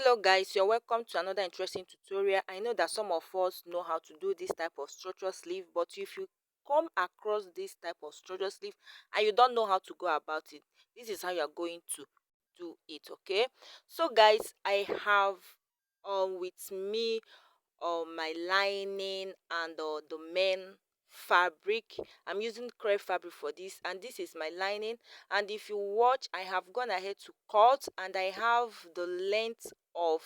Hello guys, you're welcome to another interesting tutorial. I know that some of us know how to do this type of structure sleeve, but if you come across this type of structure sleeve and you don't know how to go about it, this is how you're going to do it. Okay, so guys, I have with me my lining and the main fabric. I'm using crepe fabric for this, and this is my lining. And if you watch, I have gone ahead to cut, and I have the length of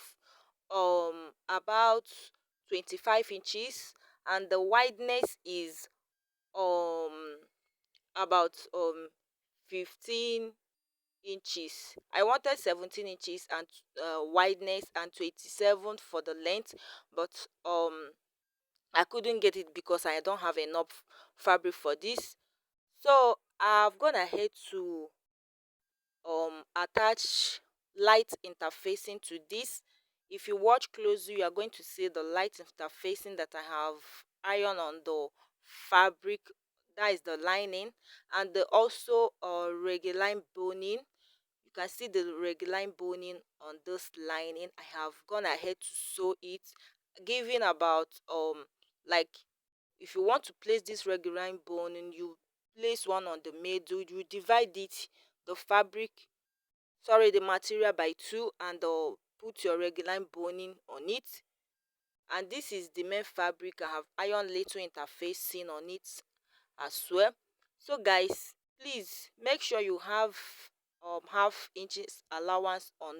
about 25 inches, and the wideness is um about 15 inches. I wanted 17 inches and wideness, and 27 for the length, but I couldn't get it because I don't have enough fabric for this. So I've gone ahead to attach light interfacing to this. If you watch closely, you are going to see the light interfacing that I have iron on the fabric, that is the lining, and also regular boning. You can see the regular boning on this lining. I have gone ahead to sew it, giving about like, if you want to place this regular boning, you place one on the middle, you divide it, the fabric, sorry, the material by two, and put your regular boning on it. And this is the main fabric. I have iron little interfacing on it as well. So guys, please make sure you have half inches allowance on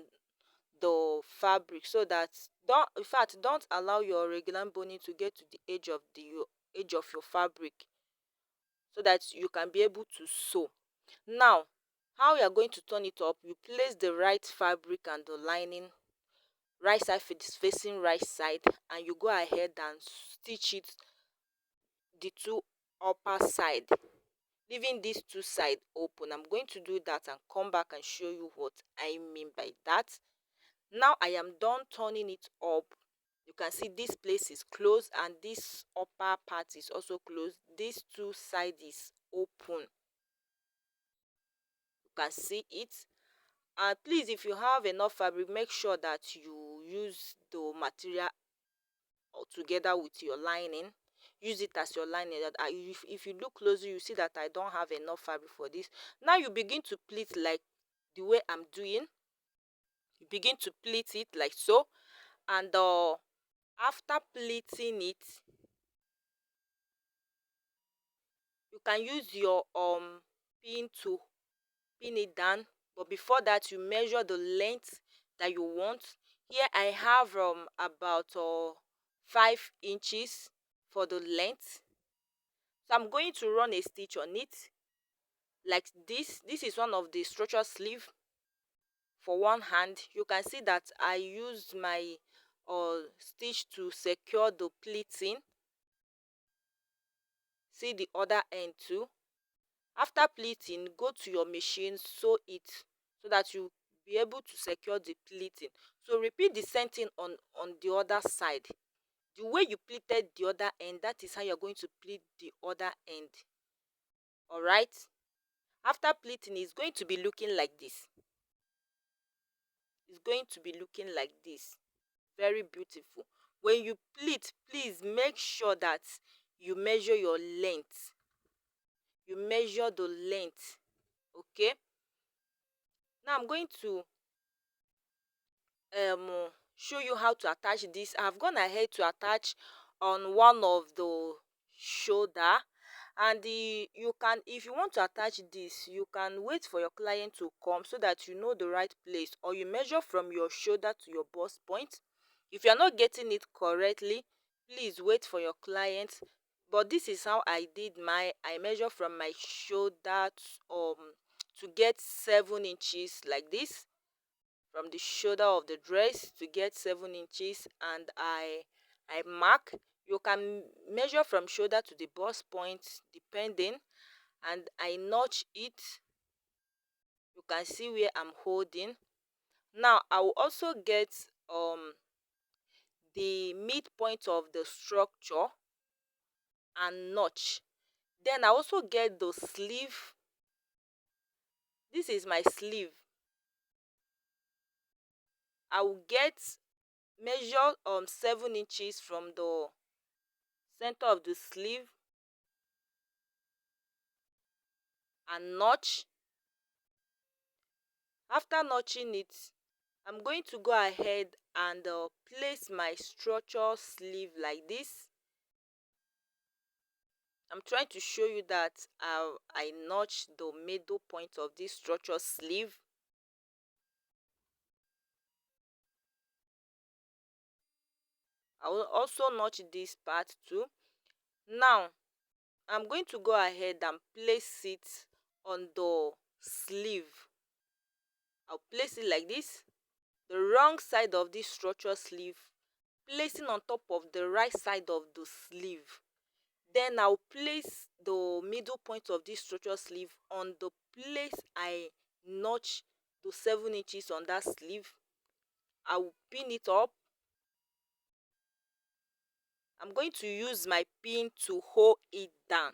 the fabric, so that don't, in fact, don't allow your regular boning to get to the edge of your fabric, so that you can be able to sew. Now, how you are going to turn it up, you place the right fabric and the lining, right side is facing right side, and you go ahead and stitch it, the two upper side, leaving these two side open. I'm going to do that and come back and show you what I mean by that. Now I am done turning it up. You can see this place is closed, and this upper part is also closed. These two side is open. You can see it. And please, if you have enough fabric, make sure that you use the material together with your lining. Use it as your lining. That if you look closely, you see that I don't have enough fabric for this. Now you begin to pleat like the way I'm doing. You begin to pleat it like so, and after pleating it, you can use your pin to pin it down. But before that, you measure the length that you want. Here I have about 5 inches for the length. So I'm going to run a stitch on it like this is one of the structure sleeve for one hand. You can see that I used my stitch to secure the pleating. See the other end too. After pleating, go to your machine, sew it so that you be able to secure the pleating. So repeat the same thing on the other side. The way you pleated the other end, that is how you're going to pleat the other end. All right. After pleating, it's going to be looking like this. It's going to be looking like this. Very beautiful. When you pleat, please make sure that you measure your length. You measure the length. Okay. Now I'm going to show you how to attach this. I've gone ahead to attach on one of the shoulder, and you can, if you want to attach this, you can wait for your client to come so that you know the right place, or you measure from your shoulder to your bust point. If you're not getting it correctly, please wait for your client. But this is how I did my, I measure from my shoulder to get 7 inches like this, from the shoulder of the dress to get 7 inches, and I mark. You can measure from shoulder to the bust point depending, and I notch it. You can see where I'm holding. Now I will also get the midpoint of the structure and notch. Then I also get the sleeve. This is my sleeve. I will get measure 7 inches from the center of the sleeve and notch. After notching it, I'm going to go ahead and place my structure sleeve like this. I'm trying to show you that I notch the middle point of this structure sleeve. I will also notch this part too. Now, I'm going to go ahead and place it on the sleeve. I'll place it like this. The wrong side of this structure sleeve, placing on top of the right side of the sleeve. Then I'll place the middle point of this structure sleeve on the place I notch to 7 inches on that sleeve. I will pin it up. I'm going to use my pin to hold it down.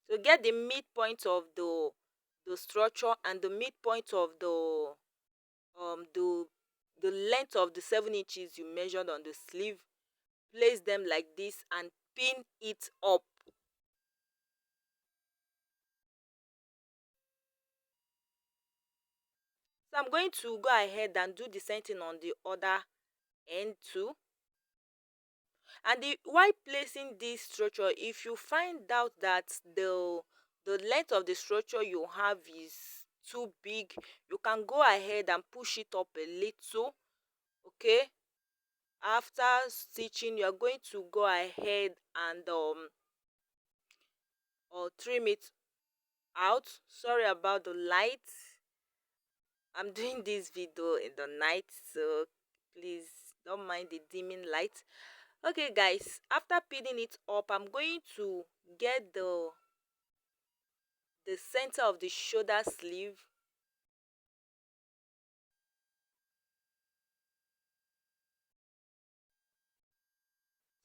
So get the midpoint of the structure and the midpoint of um the the length of the 7 inches you measured on the sleeve. Place them like this and pin it up. So I'm going to go ahead and do the same thing on the other end too. And while placing this structure, if you find out that the length of the structure you have is too big, you can go ahead and push it up a little. Okay, after stitching, you're going to go ahead and or trim it out. Sorry about the light. I'm doing this video in the night, so please don't mind the dimming light. Okay guys, after pinning it up, I'm going to get the center of the shoulder sleeve.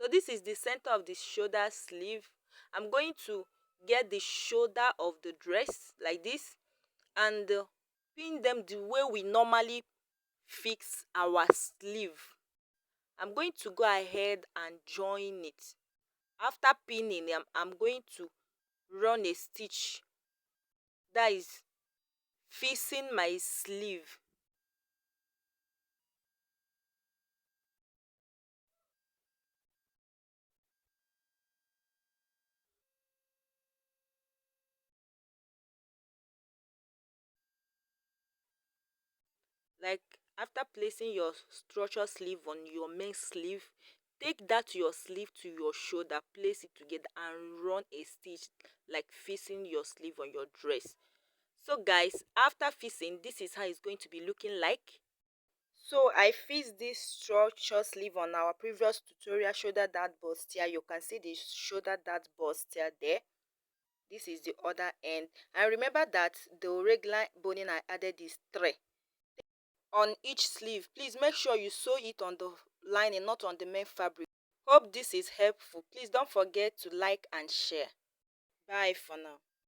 So this is the center of the shoulder sleeve. I'm going to get the shoulder of the dress like this and pin them the way we normally fix our sleeve. I'm going to go ahead and join it. After pinning, I'm going to run a stitch, that is fixing my sleeve. Like after placing your structure sleeve on your main sleeve, take that your sleeve to your shoulder, place it together and run a stitch like fixing your sleeve on your dress. So guys, after fixing, this is how it's going to be looking like. So I fixed this structure sleeve on our previous tutorial, shoulder dart bustier. You can see the shoulder dart bustier there. This is the other end. And remember that the regular boning I added is 3 on each sleeve. Please make sure you sew it on the lining, not on the main fabric. Hope this is helpful. Please don't forget to like and share. Bye for now.